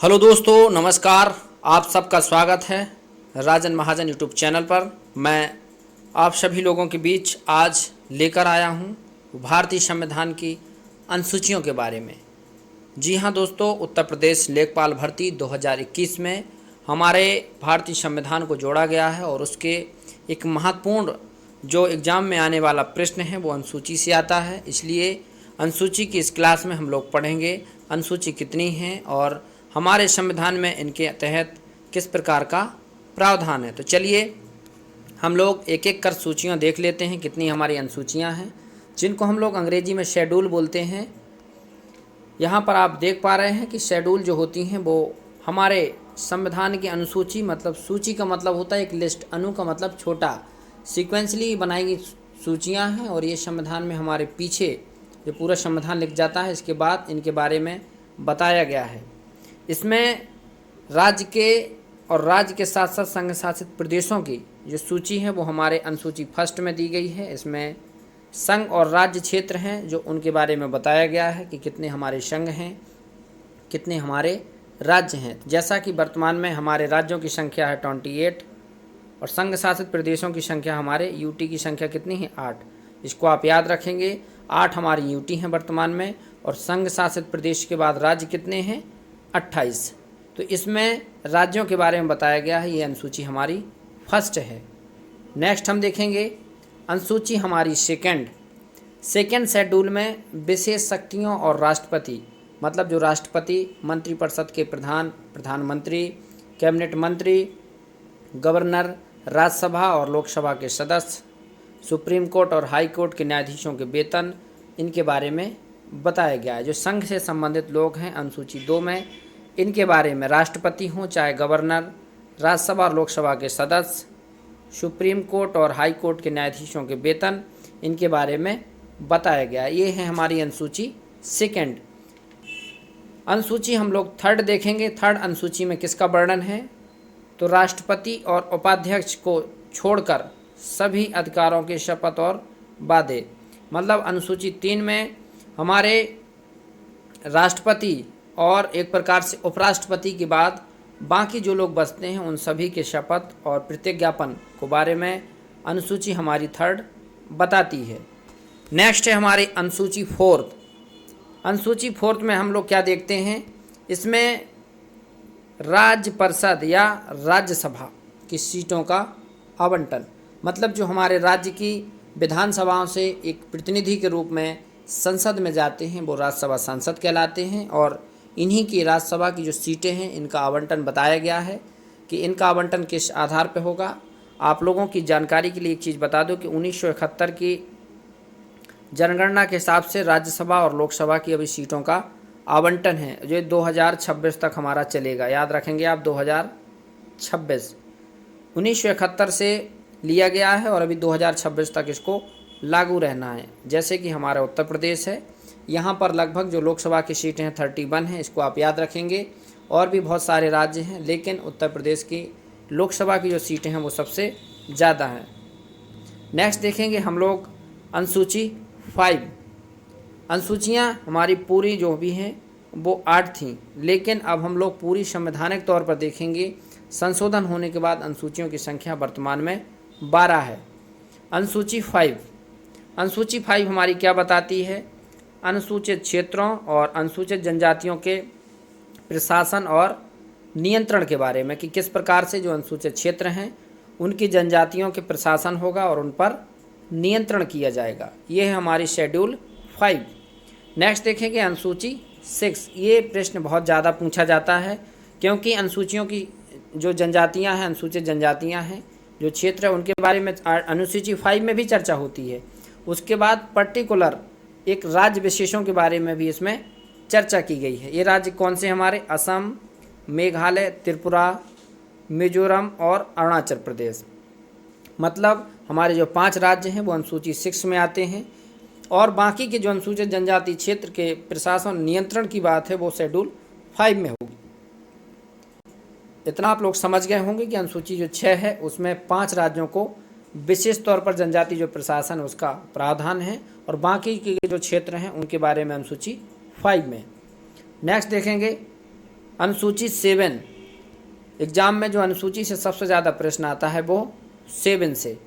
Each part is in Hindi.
हेलो दोस्तों, नमस्कार। आप सबका स्वागत है राजन महाजन यूट्यूब चैनल पर। मैं आप सभी लोगों के बीच आज लेकर आया हूं भारतीय संविधान की अनुसूचियों के बारे में। जी हां दोस्तों, उत्तर प्रदेश लेखपाल भर्ती 2021 में हमारे भारतीय संविधान को जोड़ा गया है और उसके एक महत्वपूर्ण जो एग्ज़ाम में आने वाला प्रश्न है वो अनुसूची से आता है। इसलिए अनुसूची की इस क्लास में हम लोग पढ़ेंगे अनुसूची कितनी है और हमारे संविधान में इनके तहत किस प्रकार का प्रावधान है। तो चलिए हम लोग एक एक कर सूचियाँ देख लेते हैं कितनी हमारी अनुसूचियाँ हैं, जिनको हम लोग अंग्रेजी में शेड्यूल बोलते हैं। यहाँ पर आप देख पा रहे हैं कि शेड्यूल जो होती हैं वो हमारे संविधान की अनुसूची, मतलब सूची का मतलब होता है एक लिस्ट, अनु का मतलब छोटा, सीक्वेंसली बनाई गई सूचियाँ हैं। और ये संविधान में हमारे पीछे जो पूरा संविधान लिख जाता है, इसके बाद इनके बारे में बताया गया है। इसमें राज्य के साथ साथ संघ शासित प्रदेशों की जो सूची है वो हमारे अनुसूची फर्स्ट में दी गई है। इसमें संघ और राज्य क्षेत्र हैं जो उनके बारे में बताया गया है कि कितने हमारे संघ हैं, कितने हमारे राज्य हैं। जैसा कि वर्तमान में हमारे राज्यों की संख्या है 28 और संघ शासित प्रदेशों की संख्या हमारे यूटी की संख्या कितनी है 8। इसको आप याद रखेंगे, 8 हमारी यूटी हैं वर्तमान में और संघ शासित प्रदेश के बाद राज्य कितने हैं 28। तो इसमें राज्यों के बारे में बताया गया है। ये अनुसूची हमारी फर्स्ट है। नेक्स्ट हम देखेंगे अनुसूची हमारी सेकेंड शेड्यूल में विशेष शक्तियों और राष्ट्रपति, मतलब जो राष्ट्रपति, मंत्रिपरिषद के प्रधान, प्रधानमंत्री, कैबिनेट मंत्री, गवर्नर, राज्यसभा और लोकसभा के सदस्य, सुप्रीम कोर्ट और हाई कोर्ट के न्यायाधीशों के वेतन, इनके बारे में बताया गया है। जो संघ से संबंधित लोग हैं अनुसूची 2 में, इनके बारे में राष्ट्रपति हों चाहे गवर्नर, राज्यसभा और लोकसभा के सदस्य, सुप्रीम कोर्ट और हाई कोर्ट के न्यायाधीशों के वेतन, इनके बारे में बताया गया है। ये है हमारी अनुसूची सेकेंड। अनुसूची हम लोग थर्ड देखेंगे। थर्ड अनुसूची में किसका वर्णन है, तो राष्ट्रपति और उपाध्यक्ष को छोड़कर सभी अधिकारों के शपथ और वादे, मतलब अनुसूची 3 में हमारे राष्ट्रपति और एक प्रकार से उपराष्ट्रपति के बाद बाकी जो लोग बचते हैं उन सभी के शपथ और प्रतिज्ञापन के बारे में अनुसूची हमारी थर्ड बताती है। नेक्स्ट है हमारी अनुसूची फोर्थ। अनुसूची फोर्थ में हम लोग क्या देखते हैं, इसमें राज्य परिषद या राज्यसभा की सीटों का आवंटन, मतलब जो हमारे राज्य की विधानसभाओं से एक प्रतिनिधि के रूप में संसद में जाते हैं वो राज्यसभा सांसद कहलाते हैं। और इन्हीं की राज्यसभा की जो सीटें हैं इनका आवंटन बताया गया है कि इनका आवंटन किस आधार पर होगा। आप लोगों की जानकारी के लिए एक चीज़ बता दूं कि 1971 की जनगणना के हिसाब से राज्यसभा और लोकसभा की अभी सीटों का आवंटन है जो 2026 तक हमारा चलेगा। याद रखेंगे आप, 2026 1971 से लिया गया है और अभी 2026 तक इसको लागू रहना है। जैसे कि हमारा उत्तर प्रदेश है, यहाँ पर लगभग जो लोकसभा की सीटें हैं 31 हैं, इसको आप याद रखेंगे। और भी बहुत सारे राज्य हैं लेकिन उत्तर प्रदेश की लोकसभा की जो सीटें हैं वो सबसे ज़्यादा हैं। नेक्स्ट देखेंगे हम लोग अनुसूची 5। अनुसूचियाँ हमारी पूरी जो भी हैं वो 8 थीं, लेकिन अब हम लोग पूरी संवैधानिक तौर पर देखेंगे, संशोधन होने के बाद अनुसूचियों की संख्या वर्तमान में 12 है। अनुसूची 5 हमारी क्या बताती है, अनुसूचित क्षेत्रों और अनुसूचित जनजातियों के प्रशासन और नियंत्रण के बारे में कि किस प्रकार से जो अनुसूचित क्षेत्र हैं उनकी जनजातियों के प्रशासन होगा और उन पर नियंत्रण किया जाएगा। ये है हमारी शेड्यूल 5। नेक्स्ट देखेंगे अनुसूची 6। ये प्रश्न बहुत ज़्यादा पूछा जाता है क्योंकि अनुसूचियों की जो जनजातियां हैं, अनुसूचित जनजातियां हैं, जो क्षेत्र है उनके बारे में अनुसूची 5 में भी चर्चा होती है। उसके बाद पर्टिकुलर एक राज्य विशेषों के बारे में भी इसमें चर्चा की गई है। ये राज्य कौन से हमारे, असम, मेघालय, त्रिपुरा, मिजोरम और अरुणाचल प्रदेश, मतलब हमारे जो 5 राज्य हैं वो अनुसूची 6 में आते हैं। और बाकी के जो अनुसूचित जनजाति क्षेत्र के प्रशासन नियंत्रण की बात है वो शेड्यूल 5 में होगी। इतना आप लोग समझ गए होंगे कि अनुसूची जो 6 है उसमें 5 राज्यों को विशेष तौर पर जनजाति जो प्रशासन उसका प्रावधान है और बाकी के जो क्षेत्र हैं उनके बारे में अनुसूची 5 में। नेक्स्ट देखेंगे अनुसूची 7, एग्ज़ाम में जो अनुसूची से सबसे ज़्यादा प्रश्न आता है वो 7 से।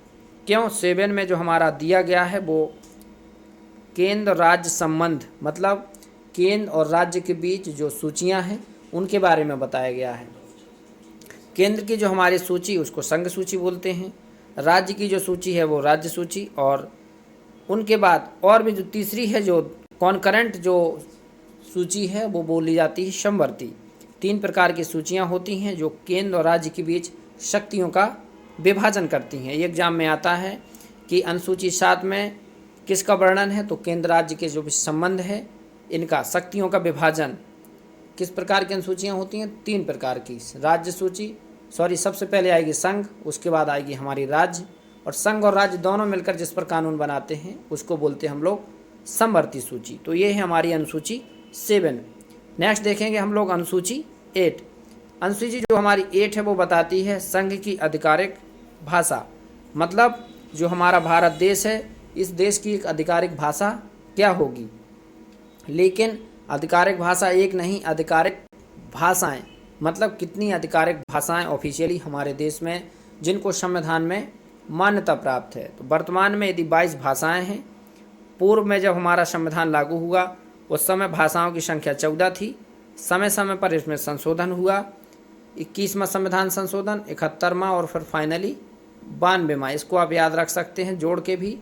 क्यों? 7 में जो हमारा दिया गया है वो केंद्र राज्य संबंध, मतलब केंद्र और राज्य के बीच जो सूचियां हैं उनके बारे में बताया गया है। केंद्र की जो हमारी सूची उसको संघ सूची बोलते हैं, राज्य की जो सूची है वो राज्य सूची, और उनके बाद और भी जो तीसरी है जो कॉन्करेंट जो सूची है वो बोली जाती है समवर्ती। 3 प्रकार की सूचियां होती हैं जो केंद्र और राज्य के बीच शक्तियों का विभाजन करती हैं। ये एग्जाम में आता है कि अनुसूची 7 में किसका वर्णन है, तो केंद्र राज्य के जो भी संबंध है इनका शक्तियों का विभाजन। किस प्रकार की अनुसूचियाँ होती हैं? 3 प्रकार की। राज्य सूची, सबसे पहले आएगी संघ, उसके बाद आएगी हमारी राज्य, और संघ और राज्य दोनों मिलकर जिस पर कानून बनाते हैं उसको बोलते हैं हम लोग समवर्ती सूची। तो ये है हमारी अनुसूची 7। नेक्स्ट देखेंगे हम लोग अनुसूची 8। अनुसूची जो हमारी 8 है वो बताती है संघ की आधिकारिक भाषा, मतलब जो हमारा भारत देश है इस देश की एक आधिकारिक भाषा क्या होगी। लेकिन आधिकारिक भाषा एक नहीं, आधिकारिक भाषाएं, मतलब कितनी आधिकारिक भाषाएं ऑफिशियली हमारे देश में जिनको संविधान में मान्यता प्राप्त है। तो वर्तमान में यदि 22 भाषाएं हैं, पूर्व में जब हमारा संविधान लागू हुआ उस समय भाषाओं की संख्या 14 थी। समय समय पर इसमें संशोधन हुआ, 21वां संविधान संशोधन, 71वां और फिर फाइनली 92वां। इसको आप याद रख सकते हैं जोड़ के भी,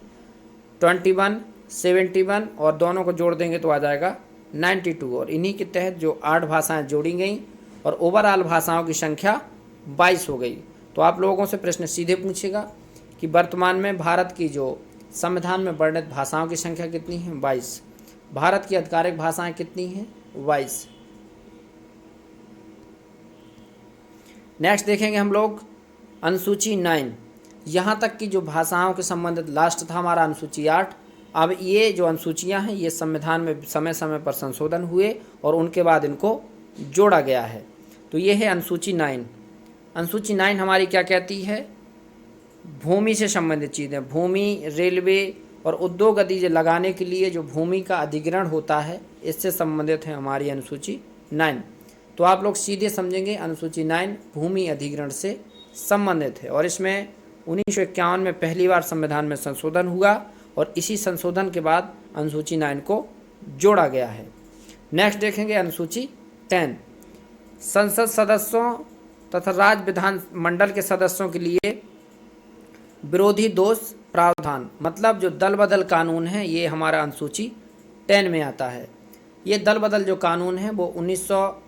21, 71 और दोनों को जोड़ देंगे तो आ जाएगा 92। और इन्हीं के तहत जो 8 भाषाएं जोड़ी गई और ओवरऑल भाषाओं की संख्या 22 हो गई। तो आप लोगों से प्रश्न सीधे पूछेगा कि वर्तमान में भारत की जो संविधान में वर्णित भाषाओं की संख्या कितनी है? 22। भारत की आधिकारिक भाषाएं कितनी हैं? 22। नेक्स्ट देखेंगे हम लोग अनुसूची 9। यहाँ तक की जो भाषाओं के संबंधित लास्ट था हमारा अनुसूची 8। अब ये जो अनुसूचियाँ हैं ये संविधान में समय समय पर संशोधन हुए और उनके बाद इनको जोड़ा गया है। तो ये है अनुसूची 9। अनुसूची 9 हमारी क्या कहती है? भूमि से संबंधित चीज़ें, भूमि, रेलवे और उद्योग आदि लगाने के लिए जो भूमि का अधिग्रहण होता है इससे संबंधित है हमारी अनुसूची 9। तो आप लोग सीधे समझेंगे अनुसूची 9 भूमि अधिग्रहण से संबंधित है, और इसमें 1951 में पहली बार संविधान में संशोधन हुआ और इसी संशोधन के बाद अनुसूची 9 को जोड़ा गया है। नेक्स्ट देखेंगे अनुसूची 10। संसद सदस्यों तथा राज्य विधान मंडल के सदस्यों के लिए विरोधी दोष प्रावधान, मतलब जो दल बदल कानून है ये हमारा अनुसूची 10 में आता है। ये दल बदल जो कानून है वो 1900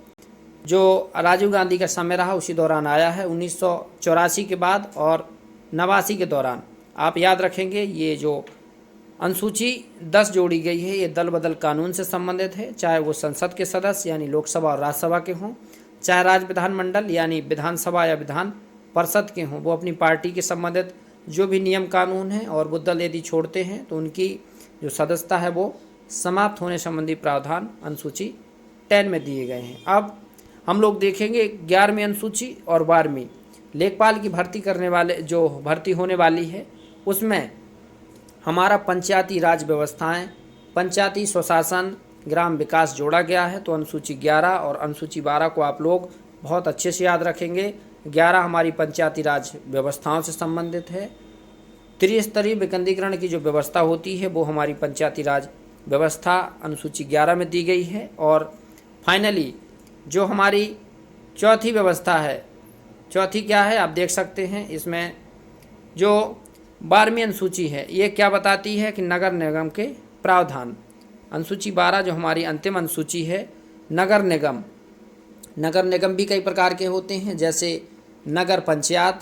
जो राजीव गांधी का समय रहा उसी दौरान आया है, 1984 के बाद और 89 के दौरान। आप याद रखेंगे ये जो अनुसूची 10 जोड़ी गई है ये दल बदल कानून से संबंधित है, चाहे वो संसद के सदस्य यानी लोकसभा और राज्यसभा के हों, चाहे राज्य विधानमंडल यानी विधानसभा या विधान परिषद के हों। वो अपनी पार्टी के संबंधित जो भी नियम कानून हैं और वो दल यदि छोड़ते हैं तो उनकी जो सदस्यता है वो समाप्त होने संबंधी प्रावधान अनुसूची 10 में दिए गए हैं। अब हम लोग देखेंगे 11वीं अनुसूची और 12वीं लेखपाल की भर्ती करने वाले जो भर्ती होने वाली है उसमें हमारा पंचायती राज व्यवस्थाएं, पंचायती स्वशासन, ग्राम विकास जोड़ा गया है। तो अनुसूची 11 और अनुसूची 12 को आप लोग बहुत अच्छे से याद रखेंगे। 11 हमारी पंचायती राज व्यवस्थाओं से संबंधित है। त्रिस्तरीय विकेंद्रीकरण की जो व्यवस्था होती है वो हमारी पंचायती राज व्यवस्था अनुसूची 11 में दी गई है। और फाइनली जो हमारी चौथी व्यवस्था है, चौथी क्या है आप देख सकते हैं, इसमें जो 12वीं अनुसूची है ये क्या बताती है कि नगर निगम के प्रावधान। अनुसूची 12 जो हमारी अंतिम अनुसूची है, नगर निगम। नगर निगम भी कई प्रकार के होते हैं, जैसे नगर पंचायत,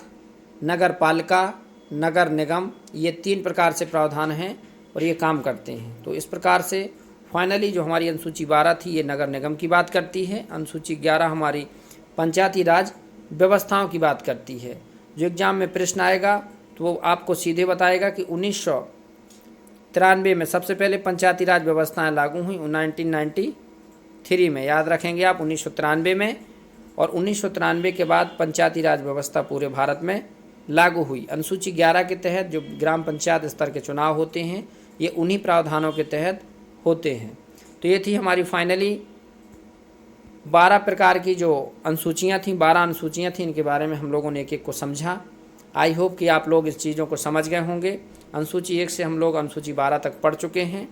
नगर पालिका, नगर निगम, ये 3 प्रकार से प्रावधान हैं और ये काम करते हैं। तो इस प्रकार से फाइनली जो हमारी अनुसूची 12 थी ये नगर निगम की बात करती है, अनुसूची 11 हमारी पंचायती राज व्यवस्थाओं की बात करती है। जो एग्ज़ाम में प्रश्न आएगा तो वो आपको सीधे बताएगा कि 1993 में सबसे पहले पंचायती राज व्यवस्थाएं लागू हुई 1993 में, याद रखेंगे आप 1993 में, और 1993 के बाद पंचायती राज व्यवस्था पूरे भारत में लागू हुई। अनुसूची 11 के तहत जो ग्राम पंचायत स्तर के चुनाव होते हैं ये उन्हीं प्रावधानों के तहत होते हैं। तो ये थी हमारी फाइनली 12 प्रकार की जो अनुसूचियाँ थीं, 12 अनुसूचियाँ थीं, इनके बारे में हम लोगों ने एक एक को समझा। आई होप कि आप लोग इस चीज़ों को समझ गए होंगे। अनुसूची 1 से हम लोग अनुसूची 12 तक पढ़ चुके हैं।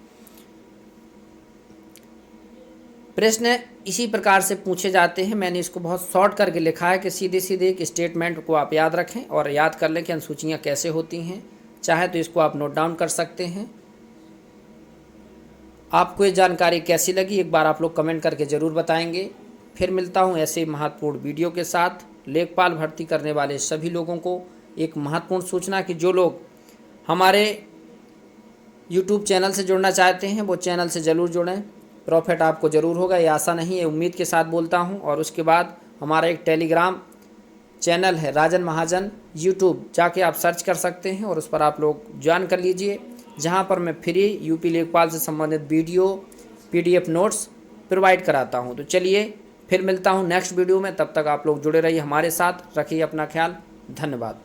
प्रश्न इसी प्रकार से पूछे जाते हैं। मैंने इसको बहुत शॉर्ट करके लिखा है कि सीधे सीधे एक स्टेटमेंट को आप याद रखें और याद कर लें कि अनुसूचियाँ कैसे होती हैं। चाहे तो इसको आप नोट डाउन कर सकते हैं। आपको ये जानकारी कैसी लगी एक बार आप लोग कमेंट करके ज़रूर बताएंगे। फिर मिलता हूँ ऐसे महत्वपूर्ण वीडियो के साथ। लेखपाल भर्ती करने वाले सभी लोगों को एक महत्वपूर्ण सूचना कि जो लोग हमारे यूट्यूब चैनल से जुड़ना चाहते हैं वो चैनल से ज़रूर जुड़ें। प्रॉफिट आपको ज़रूर होगा, ये आशा नहीं है, उम्मीद के साथ बोलता हूँ। और उसके बाद हमारा एक टेलीग्राम चैनल है राजन महाजन यूट्यूब, जाके आप सर्च कर सकते हैं और उस पर आप लोग ज्वाइन कर लीजिए, जहाँ पर मैं फ्री यूपी लेखपाल से संबंधित वीडियो PDF नोट्स प्रोवाइड कराता हूँ। तो चलिए फिर मिलता हूँ नेक्स्ट वीडियो में, तब तक आप लोग जुड़े रहिए हमारे साथ। रखिए अपना ख्याल। धन्यवाद।